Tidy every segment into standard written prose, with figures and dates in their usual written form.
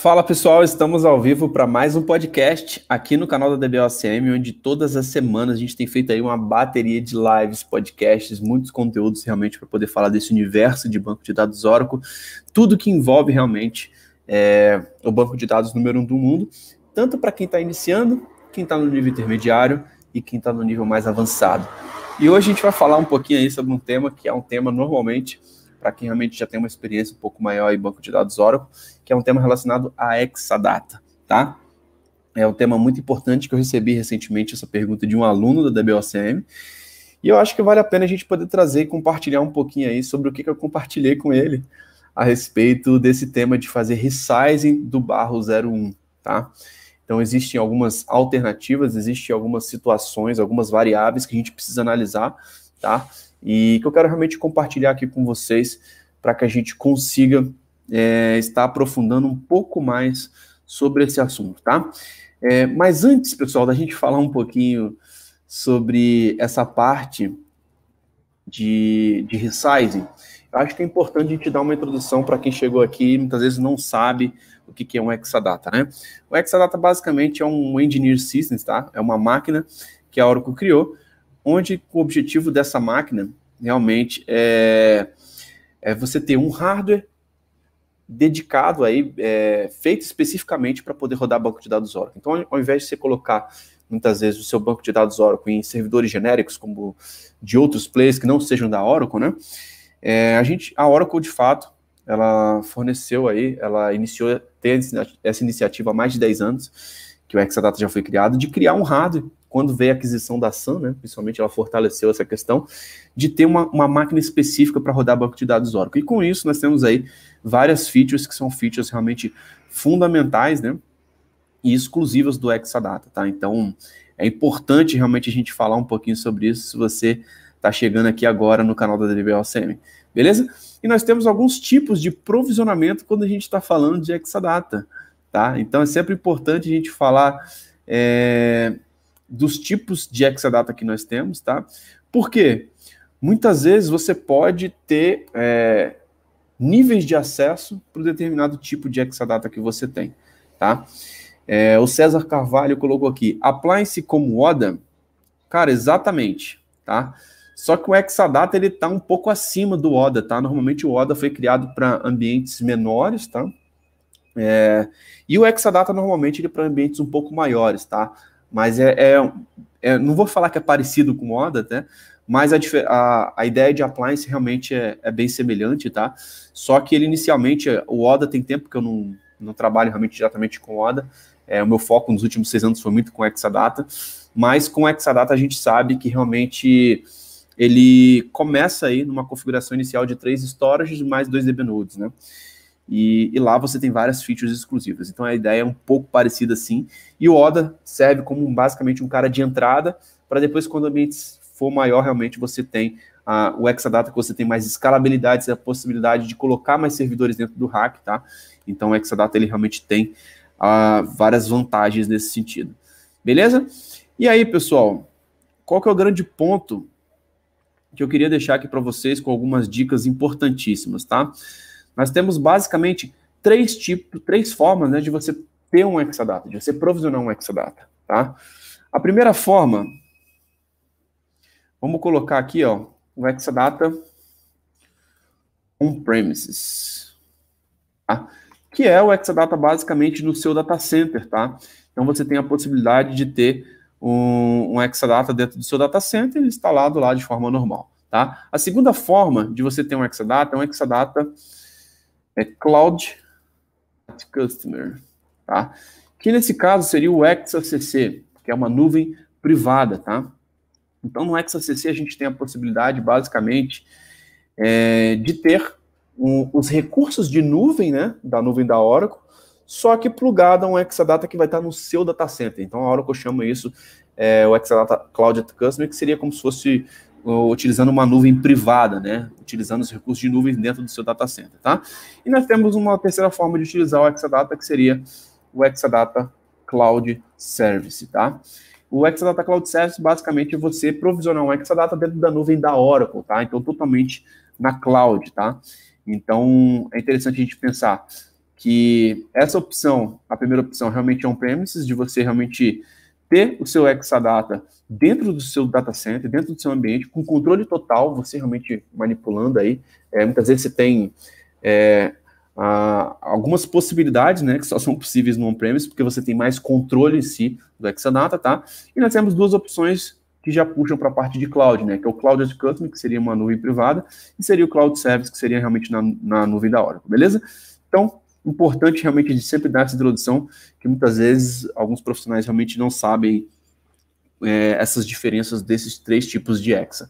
Fala pessoal, estamos ao vivo para mais um podcast aqui no canal da DBOCM, onde todas as semanas a gente tem feito aí uma bateria de lives, podcasts, muitos conteúdos realmente para poder falar desse universo de banco de dados Oracle, tudo que envolve realmente o banco de dados número 1 do mundo, tanto para quem está iniciando, quem está no nível intermediário e quem está no nível mais avançado. E hoje a gente vai falar um pouquinho aí sobre um tema que é um tema normalmente para quem realmente já tem uma experiência um pouco maior em banco de dados Oracle, que é um tema relacionado a Exadata, tá? É um tema muito importante que eu recebi recentemente essa pergunta de um aluno da DBOCM, e eu acho que vale a pena a gente poder trazer e compartilhar um pouquinho aí sobre o que eu compartilhei com ele a respeito desse tema de fazer resizing do barra 01, tá? Então existem algumas alternativas, existem algumas situações, algumas variáveis que a gente precisa analisar, tá? E que eu quero realmente compartilhar aqui com vocês para que a gente consiga estar aprofundando um pouco mais sobre esse assunto, tá? Mas antes, pessoal, da gente falar um pouquinho sobre essa parte de resizing, eu acho que é importante a gente dar uma introdução para quem chegou aqui e muitas vezes não sabe o que é um Exadata, né? O Exadata basicamente é um Engineer Systems, tá? É uma máquina que a Oracle criou, onde o objetivo dessa máquina realmente é você ter um hardware dedicado aí, feito especificamente para poder rodar banco de dados Oracle. Então, ao invés de você colocar, muitas vezes, o seu banco de dados Oracle em servidores genéricos, como de outros players que não sejam da Oracle, né? A Oracle, de fato, ela forneceu aí, ela iniciou essa iniciativa há mais de 10 anos, que o Exadata já foi criado, de criar um hardware, quando veio a aquisição da Sun, né, principalmente ela fortaleceu essa questão, de ter uma máquina específica para rodar banco de dados Oracle. E com isso nós temos aí várias features que são features realmente fundamentais, né, e exclusivas do Exadata, tá? Então é importante realmente a gente falar um pouquinho sobre isso, se você está chegando aqui agora no canal da DBOCM, beleza? E nós temos alguns tipos de provisionamento quando a gente está falando de Exadata, tá? Então é sempre importante a gente falar dos tipos de Exadata que nós temos, tá? Por quê? Muitas vezes você pode ter níveis de acesso para um determinado tipo de Exadata que você tem, tá? O César Carvalho colocou aqui, appliance como ODA, cara, exatamente, tá? Só que o Exadata, ele tá um pouco acima do ODA, tá? Normalmente o ODA foi criado para ambientes menores, tá? E o Exadata, normalmente, ele é para ambientes um pouco maiores, tá? Mas não vou falar que é parecido com o ODA, né? Mas a ideia de appliance realmente é bem semelhante, tá? Só que ele inicialmente, o ODA tem tempo que eu não trabalho realmente diretamente com o ODA, o meu foco nos últimos 6 anos foi muito com o Exadata, mas com o Exadata a gente sabe que realmente ele começa aí numa configuração inicial de 3 storages mais 2 DB nodes, né? E lá você tem várias features exclusivas. Então a ideia é um pouco parecida assim. E o ODA serve como basicamente um cara de entrada, para depois, quando o ambiente for maior, realmente você tem o Exadata, que você tem mais escalabilidade, a possibilidade de colocar mais servidores dentro do rack, tá? Então o Exadata, ele realmente tem várias vantagens nesse sentido. Beleza? E aí, pessoal, qual que é o grande ponto que eu queria deixar aqui para vocês com algumas dicas importantíssimas, tá? Nós temos basicamente 3 formas, né, de você ter um Exadata, de você provisionar um Exadata, tá? A primeira forma, vamos colocar aqui, ó, o Exadata on-premises, tá? Que é o Exadata basicamente no seu data center, tá? Então você tem a possibilidade de ter um Exadata dentro do seu data center instalado lá de forma normal, tá? A segunda forma de você ter um Exadata é um Exadata Cloud Customer, tá? Que nesse caso seria o ExaCC, que é uma nuvem privada, tá? Então no ExaCC a gente tem a possibilidade basicamente de ter os recursos de nuvem, né, da nuvem da Oracle, só que plugado a um Exadata que vai estar no seu data center. Então a Oracle chama isso o Exadata Cloud Customer, que seria como se fosse utilizando uma nuvem privada, né? Utilizando os recursos de nuvem dentro do seu data center, tá? E nós temos uma terceira forma de utilizar o Exadata, que seria o Exadata Cloud Service, tá? O Exadata Cloud Service, basicamente, é você provisionar um Exadata dentro da nuvem da Oracle, tá? Então, totalmente na cloud, tá? Então, é interessante a gente pensar, que essa opção, a primeira opção, realmente é on-premises, de você realmente ter o seu Exadata dentro do seu data center, dentro do seu ambiente, com controle total, você realmente manipulando aí. Muitas vezes você tem algumas possibilidades, né, que só são possíveis no on-premise, porque você tem mais controle em si do Exadata, tá? E nós temos duas opções que já puxam para a parte de cloud, né, que é o Cloud as Custom, que seria uma nuvem privada, e seria o Cloud Service, que seria realmente na nuvem da Oracle, beleza? Então, importante realmente de sempre dar essa introdução, que muitas vezes alguns profissionais realmente não sabem essas diferenças desses três tipos de Exa.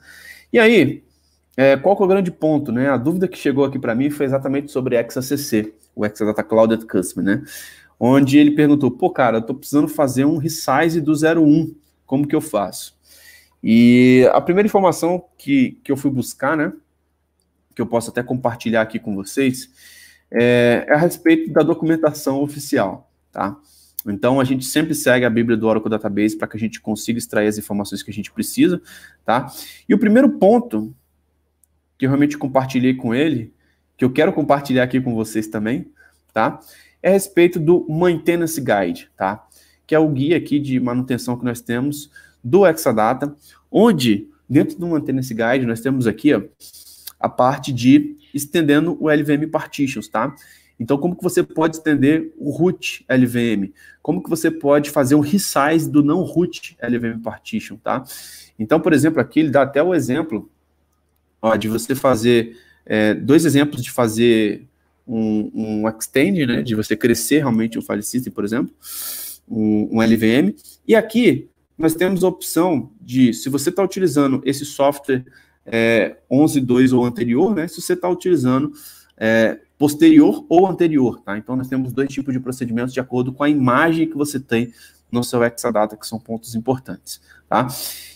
E aí, qual que é o grande ponto, né? A dúvida que chegou aqui para mim foi exatamente sobre Exa-CC, o Exadata Cloud at Customer, né? Onde ele perguntou, pô, cara, eu tô precisando fazer um resize do 01, como que eu faço? E a primeira informação que eu fui buscar, né, que eu posso até compartilhar aqui com vocês, é a respeito da documentação oficial, tá? Então, a gente sempre segue a Bíblia do Oracle Database para que a gente consiga extrair as informações que a gente precisa, tá? E o primeiro ponto que eu realmente compartilhei com ele, que eu quero compartilhar aqui com vocês também, tá? É a respeito do Maintenance Guide, tá? Que é o guia aqui de manutenção que nós temos do Exadata, onde, dentro do Maintenance Guide, nós temos aqui, ó, a parte de estendendo o LVM Partitions, tá? Então, como que você pode estender o root LVM? Como que você pode fazer um resize do não root LVM Partition, tá? Então, por exemplo, aqui ele dá até o exemplo, ó, de você fazer, dois exemplos de fazer um extend, né? De você crescer realmente o file system, por exemplo, um LVM. E aqui, nós temos a opção de, se você está utilizando esse software 11.2 ou anterior, né? Se você está utilizando posterior ou anterior, tá? Então, nós temos dois tipos de procedimentos de acordo com a imagem que você tem no seu Exadata, que são pontos importantes, tá?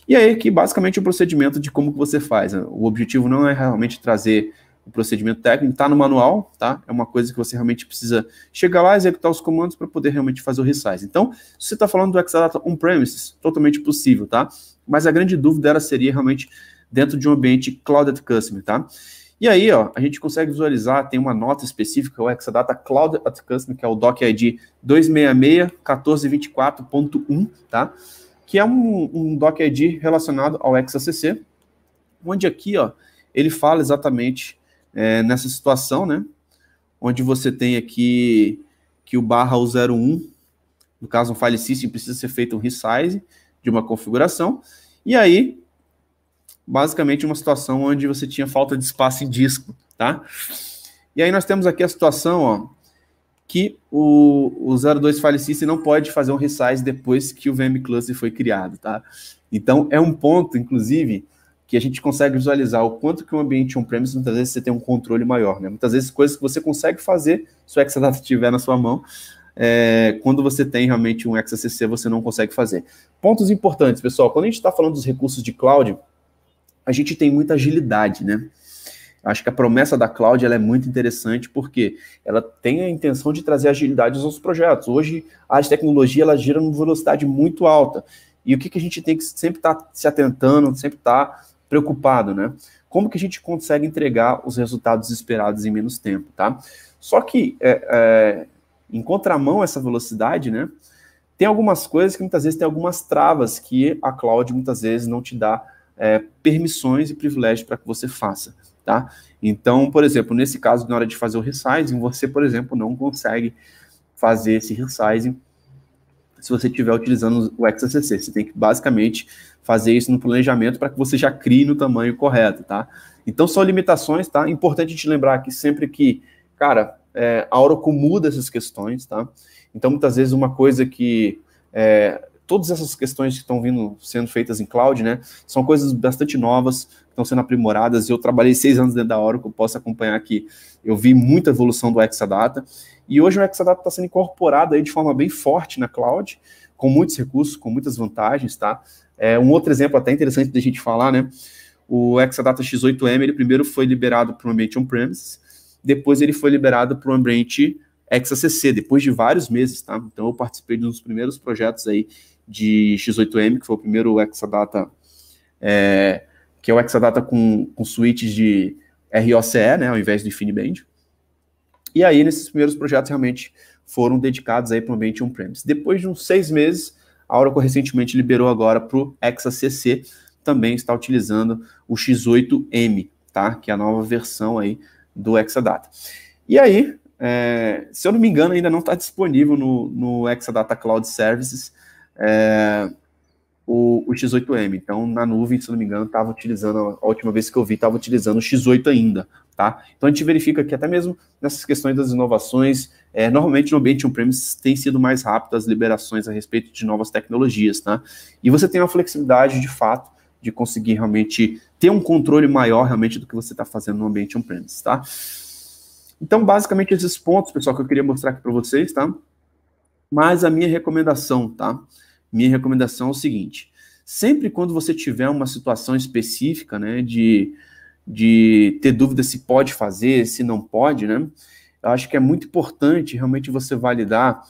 E aí, aqui, basicamente, o procedimento de como que você faz. O objetivo não é realmente trazer o procedimento técnico, tá no manual, tá? É uma coisa que você realmente precisa chegar lá, executar os comandos para poder realmente fazer o resize. Então, se você está falando do Exadata on-premises, totalmente possível, tá? Mas a grande dúvida seria realmente dentro de um ambiente Cloud at Customer, tá? E aí, ó, a gente consegue visualizar, tem uma nota específica, o Exadata Cloud at Customer, que é o Doc ID 266.1424.1, tá? Que é um Doc ID relacionado ao Exa-CC, onde aqui, ó, ele fala exatamente nessa situação, né? Onde você tem aqui que o /01, no caso um file system, precisa ser feito um resize de uma configuração, e aí, basicamente, uma situação onde você tinha falta de espaço em disco, tá? E aí nós temos aqui a situação, ó, que o 02 File System não pode fazer um resize depois que o VM Cluster foi criado, tá? Então, é um ponto, inclusive, que a gente consegue visualizar o quanto que um ambiente on-premise, muitas vezes você tem um controle maior, né? Muitas vezes coisas que você consegue fazer, se o Exadata estiver na sua mão, quando você tem realmente um Exa-CC, você não consegue fazer. Pontos importantes, pessoal, quando a gente está falando dos recursos de cloud, a gente tem muita agilidade, né? Acho que a promessa da cloud ela é muito interessante porque ela tem a intenção de trazer agilidade aos nossos projetos. Hoje, a tecnologia ela gira numa velocidade muito alta. E o que a gente tem que sempre estar se atentando, sempre estar preocupado, né? Como que a gente consegue entregar os resultados esperados em menos tempo, tá? Só que, em contramão a essa velocidade, né? Tem algumas coisas que muitas vezes tem algumas travas que a cloud muitas vezes não te dá permissões e privilégios para que você faça, tá? Então, por exemplo, nesse caso, na hora de fazer o resizing, você, por exemplo, não consegue fazer esse resizing se você estiver utilizando o Exa-CC. Você tem que, basicamente, fazer isso no planejamento para que você já crie no tamanho correto, tá? Então, são limitações, tá? Importante te lembrar que sempre que, cara, a Oracle muda essas questões, tá? Então, muitas vezes, uma coisa que... todas essas questões que estão sendo feitas em cloud, né, são coisas bastante novas, que estão sendo aprimoradas. Eu trabalhei 6 anos dentro da Oracle, posso acompanhar aqui, eu vi muita evolução do Exadata, e hoje o Exadata está sendo incorporado aí de forma bem forte na cloud, com muitos recursos, com muitas vantagens, tá? Um outro exemplo até interessante da gente falar, né, o Exadata X8M, ele primeiro foi liberado para o ambiente on-premises, depois ele foi liberado para o ambiente Exa-CC, depois de vários meses, tá? Então eu participei de um dos primeiros projetos aí de X8M, que foi o primeiro Exadata, que é o Exadata com switches de ROCE, né, ao invés do InfiniBand. E aí, nesses primeiros projetos, realmente foram dedicados aí para o ambiente on-premise. Depois de uns 6 meses, a Oracle recentemente liberou agora para o ExaCC, também está utilizando o X8M, tá? Que é a nova versão aí do Exadata. E aí, se eu não me engano, ainda não está disponível no Exadata Cloud Services o X8M. Então, na nuvem, se eu não me engano, estava utilizando, a última vez que eu vi, estava utilizando o X8 ainda, tá? Então, a gente verifica que até mesmo nessas questões das inovações, normalmente no ambiente on-premise tem sido mais rápido as liberações a respeito de novas tecnologias, tá? E você tem uma flexibilidade, de fato, de conseguir realmente ter um controle maior realmente do que você está fazendo no ambiente on-premise, tá? Então, basicamente, esses pontos, pessoal, que eu queria mostrar aqui para vocês, tá? Mas a minha recomendação, tá? Minha recomendação é o seguinte: sempre quando você tiver uma situação específica, né, de ter dúvida se pode fazer, se não pode, né, eu acho que é muito importante realmente você validar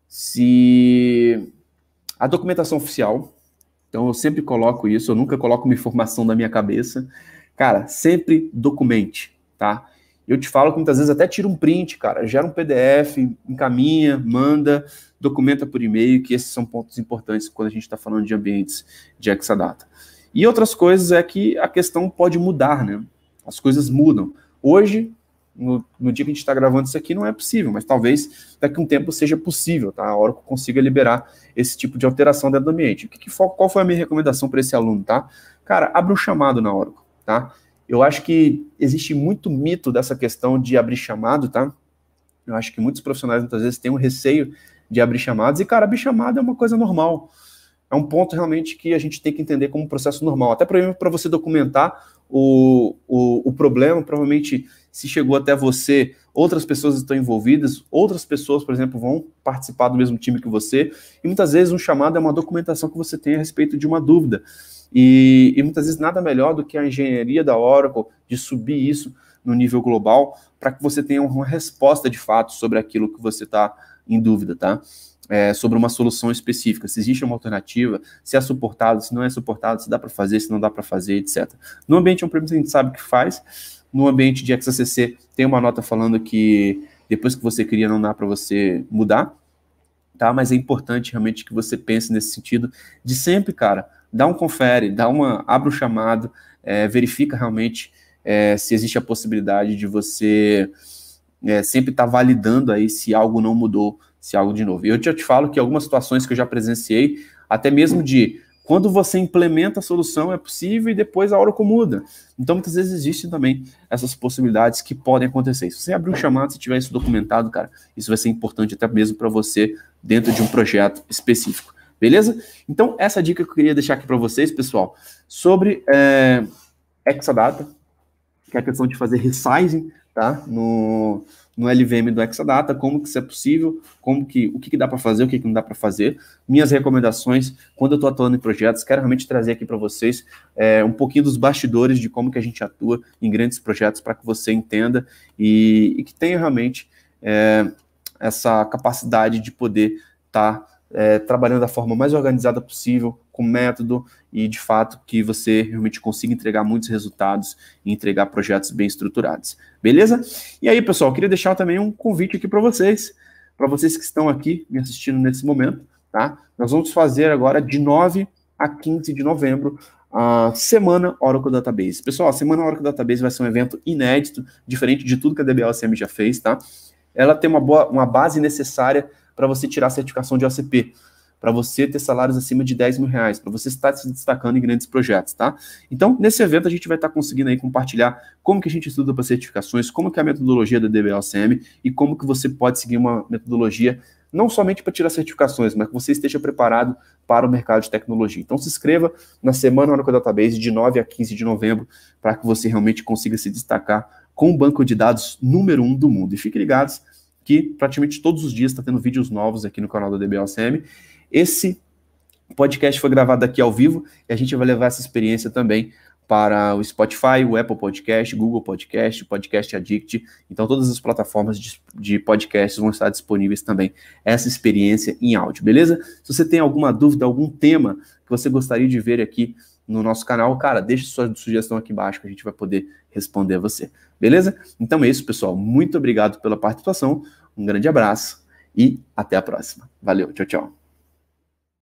se a documentação oficial. Então, eu sempre coloco isso, eu nunca coloco uma informação da minha cabeça. Cara, sempre documente, tá? Eu te falo que muitas vezes até tira um print, cara, gera um PDF, encaminha, manda, documenta por e-mail, que esses são pontos importantes quando a gente está falando de ambientes de Exadata. E outras coisas é que a questão pode mudar, né? As coisas mudam. Hoje, no dia que a gente está gravando isso aqui, não é possível, mas talvez daqui a um tempo seja possível, tá? A Oracle consiga liberar esse tipo de alteração dentro do ambiente. Qual foi a minha recomendação para esse aluno, tá? Cara, abre um chamado na Oracle, tá? Eu acho que existe muito mito dessa questão de abrir chamado, tá? Eu acho que muitos profissionais muitas vezes têm um receio de abrir chamados, e, cara, abrir chamado é uma coisa normal. É um ponto realmente que a gente tem que entender como um processo normal. Até para você documentar o problema, provavelmente, se chegou até você, outras pessoas estão envolvidas, outras pessoas, por exemplo, vão participar do mesmo time que você, e muitas vezes um chamado é uma documentação que você tem a respeito de uma dúvida. E muitas vezes nada melhor do que a engenharia da Oracle de subir isso no nível global para que você tenha uma resposta de fato sobre aquilo que você está em dúvida, tá? Sobre uma solução específica, se existe uma alternativa, se é suportado, se não é suportado, se dá para fazer, se não dá para fazer, etc. No ambiente on-premise a gente sabe o que faz. No ambiente de ExaCC tem uma nota falando que depois que você cria não dá para você mudar, tá? Mas é importante realmente que você pense nesse sentido de sempre, cara, dá um confere, abre o chamado, verifica realmente se existe a possibilidade de você sempre estar validando aí se algo não mudou, se algo de novo. E eu já te falo que algumas situações que eu já presenciei, até mesmo de quando você implementa a solução é possível e depois a Oracle muda. Então, muitas vezes existem também essas possibilidades que podem acontecer. Se você abrir um chamado, se tiver isso documentado, cara, isso vai ser importante até mesmo para você dentro de um projeto específico. Beleza? Então, essa dica que eu queria deixar aqui para vocês, pessoal, sobre Exadata, que é a questão de fazer resizing, tá? No LVM do Exadata, como que isso é possível, o que dá para fazer, o que não dá para fazer. Minhas recomendações, quando eu estou atuando em projetos, quero realmente trazer aqui para vocês um pouquinho dos bastidores de como que a gente atua em grandes projetos para que você entenda e que tenha realmente essa capacidade de poder estar trabalhando da forma mais organizada possível, com método e, de fato, que você realmente consiga entregar muitos resultados e entregar projetos bem estruturados. Beleza? E aí, pessoal, eu queria deixar também um convite aqui para vocês que estão aqui me assistindo nesse momento, tá? Nós vamos fazer agora de 9 a 15 de novembro a Semana Oracle Database. Pessoal, a Semana Oracle Database vai ser um evento inédito, diferente de tudo que a DBOCM já fez, tá? Ela tem uma base necessária para você tirar a certificação de OCP, para você ter salários acima de R$10 mil, para você estar se destacando em grandes projetos, tá? Então, nesse evento, a gente vai estar conseguindo aí compartilhar como que a gente estuda para certificações, como que é a metodologia da DBOCM e como que você pode seguir uma metodologia não somente para tirar certificações, mas que você esteja preparado para o mercado de tecnologia. Então, se inscreva na Semana Oracle Database de 9 a 15 de novembro para que você realmente consiga se destacar com o banco de dados número 1 do mundo. E fiquem ligados que praticamente todos os dias está tendo vídeos novos aqui no canal da DBOCM. Esse podcast foi gravado aqui ao vivo e a gente vai levar essa experiência também para o Spotify, o Apple Podcast, Google Podcast, o Podcast Addict. Então, todas as plataformas de podcasts vão estar disponíveis também essa experiência em áudio, beleza? Se você tem alguma dúvida, algum tema que você gostaria de ver aqui no nosso canal, cara, deixe sua sugestão aqui embaixo que a gente vai poder responder a você. Beleza? Então é isso, pessoal. Muito obrigado pela participação. Um grande abraço e até a próxima. Valeu, tchau, tchau.